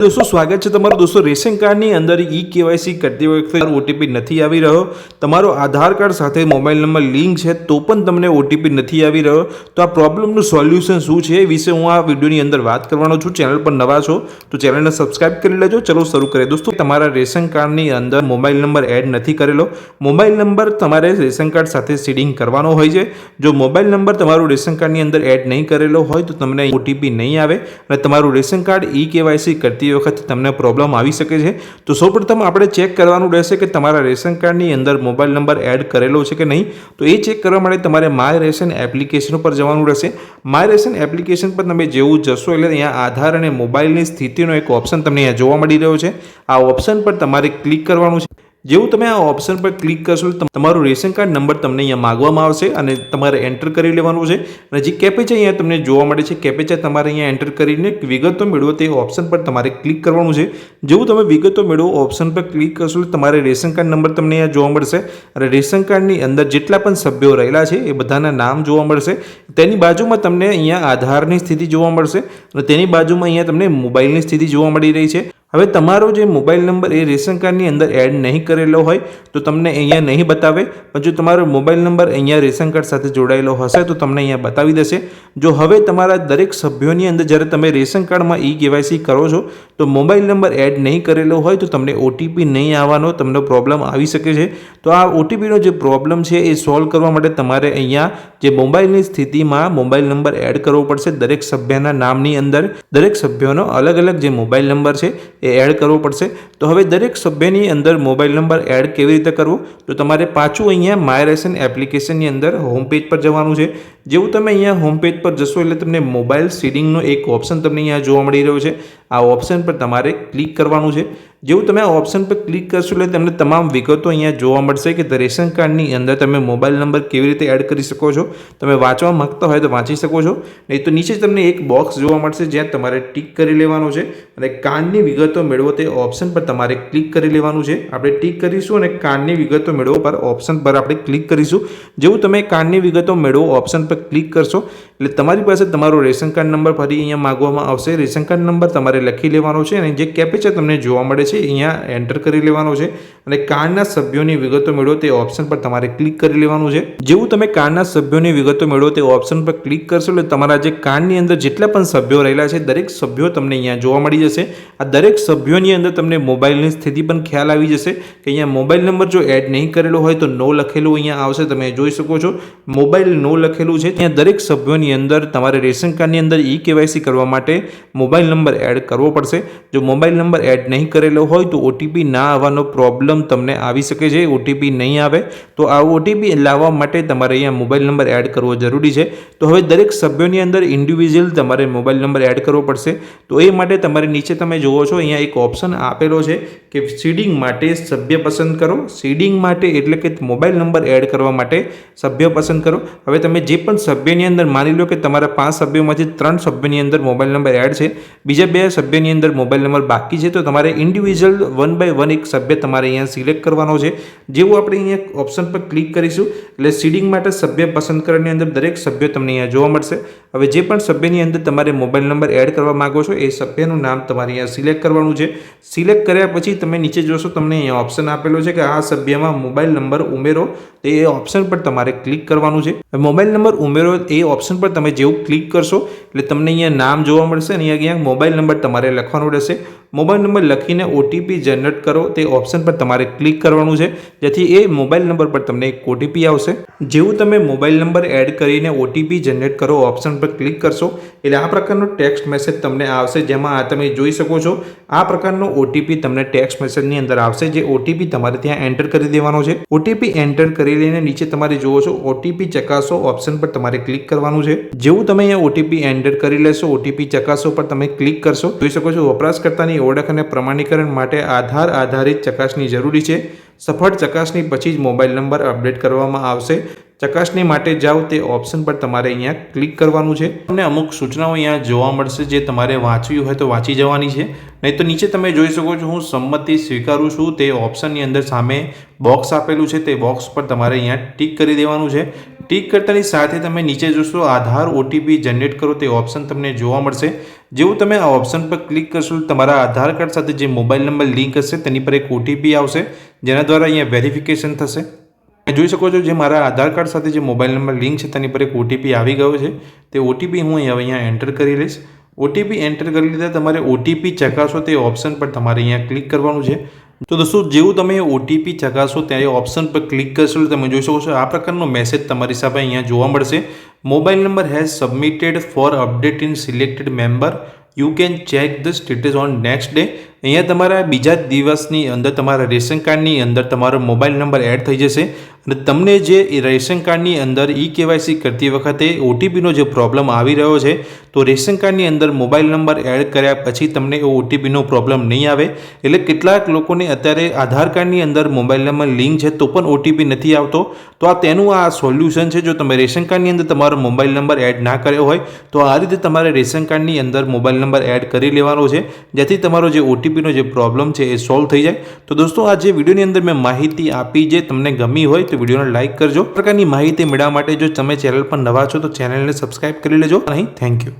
दोस्तों स्वागत है तमारो दोस्तों रेशन कार्ड ની અંદર ઈ કેવાયસી કરતી વખતે ઓટીપી નથી આવી રહ્યો તમારો આધાર કાર્ડ સાથે મોબાઈલ નંબર લિંક છે તો પણ તમને ઓટીપી નથી આવી રહ્યો તો આ પ્રોબ્લેમનું સોલ્યુશન શું છે એ વિશે હું આ વિડિયોની અંદર વાત કરવાનો છું ચેનલ પર નવા છો તો ચેનલને સબસ્ક્રાઇબ કરી લેજો ચલો શરૂ કરીએ दोस्तों તમારા રેશન કાર્ડની અંદર મોબાઈલ નંબર એડ નથી કરેલો મોબાઈલ નંબર તમારે રેશન કાર્ડ સાથે સીડિંગ કરવાનો હોય છે જો મોબાઈલ નંબર તમારો રેશન કાર્ડની અંદર એડ નહીં કરેલો હોય તો તમને ઓટીપી નહીં આવે અને તમારું રેશન કાર્ડ ઈ કેવાયસી કરતી वक्त તમને પ્રોબ્લેમ આવી શકે છે તો સૌપ્રથમ આપણે ચેક કરવાનું રહેશે કે તમારા રેશન કાર્ડની અંદર મોબાઈલ નંબર એડ કરેલો છે કે નહીં તો એ ચેક કરવા માટે તમારે માય રેશન એપ્લિકેશન પર જવાનું રહેશે માય રેશન એપ્લિકેશન પર તમે જેવું જશો એટલે અહીંયા આધાર અને મોબાઈલની સ્થિતિનો એક ઓપ્શન તમને અહીંયા જોવા મળી રહ્યો છે આ ઓપ્શન પર તમારે ક્લિક કરવાનું છે જેવું તમે આ ઓપ્શન પર ક્લિક કરશો તમારું રેશન કાર્ડ નંબર તમને અહીંયા માંગવામાં આવશે અને તમારે એન્ટર કરી લેવાનું છે અને જે કેપ્ચા અહીંયા તમને જોવા મળે છે કેપ્ચા તમારે અહીંયા એન્ટર કરીને વિગતો મેળવો તે ઓપ્શન પર તમારે ક્લિક કરવાનું છે જેવું તમે વિગતો મેળવો ઓપ્શન પર ક્લિક કરશો તમારે રેશન કાર્ડ નંબર તમને અહીંયા જોવા મળશે અને રેશન કાર્ડની અંદર જેટલા પણ સભ્યો રહેલા છે એ બધાના નામ જોવા મળશે તેની બાજુમાં તમને અહીંયા આધારની સ્થિતિ જોવા મળશે અને તેની બાજુમાં અહીંયા તમને મોબાઈલની સ્થિતિ જોવા મળી રહી છે હવે તમારો જે મોબાઈલ નંબર એ રેશન કાર્ડની અંદર એડ નહીં કરેલો હોય તો તમને અહીંયા નહીં બતાવે પણ જો તમારો મોબાઈલ નંબર અહીંયા રેશન કાર્ડ સાથે જોડાયેલો હશે તો તમને અહીંયા બતાવી દેશે જો હવે તમારા દરેક સભ્યોની અંદર જ્યારે તમે રેશન કાર્ડમાં ઈ કેવાયસી કરો છો તો મોબાઈલ નંબર એડ નહીં કરેલો હોય તો તમને ઓટીપી નહીં આવવાનો તમને પ્રોબ્લેમ આવી શકે છે તો આ ઓટીપીનો જે પ્રોબ્લેમ છે એ સોલ્વ કરવા માટે તમારે અહીંયા જે મોબાઈલની સ્થિતિમાં મોબાઈલ નંબર એડ કરવો પડશે દરેક સભ્યના નામની અંદર દરેક સભ્યોનો અલગ અલગ જે મોબાઈલ નંબર છે એ એડ કરવો પડશે તો હવે દરેક સભ્યની અંદર મોબાઈલ નંબર એડ કેવી રીતે કરવો તો તમારે પાછું અહીંયા માય રેશન એપ્લિકેશનની અંદર હોમ પેજ પર જવાનું છે જેવું તમે અહીંયા હોમ પેજ પર જશો એટલે તમને મોબાઈલ સીડિંગનો એક ઓપ્શન તમને અહીંયા જોવા મળી રહ્યો છે આ ઓપ્શન પર તમારે ક્લિક કરવાનું છે જેવું તમે આ ઓપ્શન પર ક્લિક કરશો એટલે તમને તમામ વિગતો અહીંયા જોવા મળશે કે રેશન કાર્ડની અંદર તમે મોબાઈલ નંબર કેવી રીતે એડ કરી શકો છો તમે વાંચવા માંગતા હોય તો વાંચી શકો છો નહીં તો નીચે તમને એક બોક્સ જોવા મળશે જ્યાં તમારે ટિક કરી લેવાનું છે અને કાર્ડની વિગતો મેળવો તે ઓપ્શન પર તમારે ક્લિક કરી લેવાનું છે આપણે ટિક કરીશું અને કાર્ડની વિગતો મેળવો પર ઓપ્શન પર આપણે ક્લિક કરીશું જેવું તમે કાર્ડની વિગતો મેળવો ઓપ્શન પર ક્લિક કરશો એટલે તમારી પાસે તમારો રેશન કાર્ડ નંબર ફરી અહીંયા માંગવામાં આવશે રેશન કાર્ડ નંબર તમારે લખી લેવાનો છે અને જે કેપ્ચા તમને જોવા મળે છે અહીંયા એન્ટર કરી લેવાનો છે અને કાર્ડના સભ્યોની વિગતો મેળવો તે ઓપ્શન પર તમારે ક્લિક કરી લેવાનું છે જેવું તમે કાર્ડના સભ્યોની વિગતો મેળવો તે ઓપ્શન પર ક્લિક કરશો એટલે તમારા જે કાર્ડની અંદર જેટલા પણ સભ્યો રહેલા છે દરેક સભ્યો તમને અહીંયા જોવા મળી જશે આ દરેક સભ્યોની અંદર તમને મોબાઈલની સ્થિતિ પણ ખ્યાલ આવી જશે કે અહીંયા મોબાઈલ નંબર જો એડ નહીં કરેલો હોય તો નો લખેલું અહીંયા આવશે તમે જોઈ શકો છો મોબાઈલ નો લખેલું છે ત્યાં દરેક સભ્યોની અંદર તમારે રેશન કાર્ડની અંદર ઈ કેવાયસી કરવા માટે મોબાઈલ નંબર એડ કરવો પડશે જો મોબાઈલ નંબર એડ નહીં કરેલો હોય તો ઓટીપી ના આવવાનો પ્રોબ્લેમ તમને આવી શકે છે ઓટીપી નહીં આવે તો આ ઓટીપી લાવવા માટે તમારે અહીંયા મોબાઈલ નંબર એડ કરવો જરૂરી છે તો હવે દરેક સભ્યોની અંદર ઇન્ડિવિજ્યુઅલ તમારે મોબાઈલ નંબર એડ કરવો પડશે તો એ માટે તમારે નીચે તમે જુઓ છો અહીંયા એક ઓપ્શન આપેલો છે કે સીડિંગ માટે સભ્ય પસંદ કરો સીડિંગ માટે એટલે કે મોબાઈલ નંબર એડ કરવા માટે સભ્ય પસંદ કરો હવે તમે જે પણ સભ્યની અંદર માની લો કે તમારા 5 સભ્યોમાંથી 3 સભ્યની અંદર મોબાઈલ નંબર એડ છે બીજા 2 સભ્યની અંદર મોબાઈલ નંબર બાકી છે તો તમારે ઇન્ડિવિજ્યુઅલ 1 બાય 1 એક સભ્ય તમારે અહીંયા સિલેક્ટ કરવાનો છે જેવું આપણે અહીંયા ઓપ્શન પર ક્લિક કરીશું એટલે સીડિંગ માટે સભ્ય પસંદ કરવાની અંદર દરેક સભ્ય તમને અહીંયા જોવા મળશે હવે જે પણ સભ્યની અંદર તમારે મોબાઈલ નંબર એડ કરવા માંગો છો એ સભ્યનું નામ તમારે અહીંયા સિલેક્ટ કરવાનું છે સિલેક્ટ કર્યા પછી તમે નીચે જોશો તમને અહીંયા ઓપ્શન આપેલો છે કે આ સભ્યમાં મોબાઈલ નંબર ઉમેરો એ ઓપ્શન પર તમારે ક્લિક કરવાનું છે મોબાઈલ નંબર ઉમેરો એ ઓપ્શન પર તમે જેવું ક્લિક કરશો એટલે તમને અહીંયા નામ જોવા મળશે અને અહીંયા મોબાઈલ નંબર તમારે લખવાનો રહેશે મોબાઈલ નંબર લખીને ઓટીપી જનરેટ કરો તે ઓપ્શન પર તમારે ક્લિક કરવાનું છે જેથી એ મોબાઈલ નંબર પર તમને એક ઓટીપી આવશે જેવું તમે મોબાઈલ નંબર એડ કરીને ઓટીપી જનરેટ કરો ઓપ્શન પર ક્લિક કરશો એટલે આ પ્રકારનો ટેક્સ્ટ મેસેજ તમને આવશે જેમાં તમે જોઈ શકો છો આ પ્રકારનો ઓટીપી તમને ટેક્સ્ટ મેસેજની અંદર આવશે જે ઓટીપી તમારે ત્યાં એન્ટર કરી દેવાનો છે ઓટીપી એન્ટર કરી લઈને નીચે તમારે જુઓ છો ઓટીપી ચકાસો ઓપ્શન પર તમારે ક્લિક કરવાનું છે જેવું તમે અહીંયા ઓટીપી એન્ટર કરી લેશો ઓટીપી ચકાસો પર તમે ક્લિક કરશો જોઈ શકો છો વપરાશકર્તાની ઓળખ અને પ્રમાણીકરણ માટે આધાર આધારિત ચકાસણી જરૂરી છે સફળ ચકાસણી પછી જ મોબાઈલ નંબર અપડેટ કરવામાં આવશે ચકાસણી માટે જાઓ તે ઓપ્શન પર તમારે અહીંયા ક્લિક કરવાનું છે તમને અમુક સૂચનાઓ અહીંયા જોવા મળશે જે તમારે વાંચવી હોય તો વાંચી જવાની છે નહીં તો નીચે તમે જોઈ શકો છો હું સંમતિ સ્વીકારું છું તે ઓપ્શનની અંદર સામે બોક્સ આપેલું છે તે બોક્સ પર તમારે અહીંયા ટિક કરી દેવાનું છે ટિક કરતાની સાથે તમે નીચે જોશો આધાર ઓટીપી જનરેટ કરો તે ઓપ્શન તમને જોવા મળશે. જેવું તમે આ ઓપ્શન પર ક્લિક કરશો તમારા આધાર કાર્ડ સાથે જે મોબાઈલ નંબર લિંક હશે તેની પર એક ઓટીપી આવશે, જેના દ્વારા અહીંયા વેરિફિકેશન થશે. જોઈ શકો છો જે મારા આધાર કાર્ડ સાથે જે મોબાઈલ નંબર લિંક છે તેની પર એક ઓટીપી આવી ગયો છે. તે ઓટીપી હું અહીંયા એન્ટર કરી લઈશ. ઓટીપી એન્ટર કરી લીધા તમારે ઓટીપી ચકાસો તે ઓપ્શન પર તમારે અહીંયા ક્લિક કરવાનું છે. તો દોસ્તો જેવું તમે ઓટીપી ચકાસો ત્યારે ઓપ્શન પર ક્લિક કરશો તમે જોઈ શકો છો આ પ્રકારનો મેસેજ તમારી સામે અહીંયા જોવા મળશે. Mobile number has submitted for update in selected member, you can check the status on next day. અહીંયા તમારા બીજા દિવસની અંદર તમારા રેશન કાર્ડની અંદર તમારો મોબાઈલ નંબર એડ થઈ જશે અને તમને જે રેશન કાર્ડની અંદર કેવાયસી કરતી વખતે ઓટીપીનો જે પ્રોબ્લેમ આવી રહ્યો છે તો રેશન કાર્ડની અંદર મોબાઈલ નંબર એડ કર્યા પછી તમને એ ઓટીપીનો પ્રોબ્લેમ નહીં આવે. એટલે કેટલાક લોકોને અત્યારે આધાર કાર્ડની અંદર મોબાઈલ નંબર લિંક છે તો પણ ઓટીપી નથી આવતો. તો આ તેનું આ સોલ્યુશન છે. જો તમે રેશન કાર્ડની અંદર તમારો મોબાઈલ નંબર એડ ના કર્યો હોય તો આ રીતે તમારે રેશન કાર્ડની અંદર મોબાઈલ નંબર એડ કરી લેવાનો છે, જેથી તમારો જે ઓટીપીનો જે પ્રોબ્લેમ છે એ સોલ્વ થઈ જાય. તો દોસ્તો આ જે વિડીયોની અંદર મેં માહિતી આપી જે તમને ગમી હોય તો વિડીયોને લાઇક કરજો. આ પ્રકારની માહિતી મેળવવા માટે જો તમે ચેનલ પર નવા છો તો ચેનલને સબસ્ક્રાઇબ કરી લેજો. અહીં થેન્ક યુ.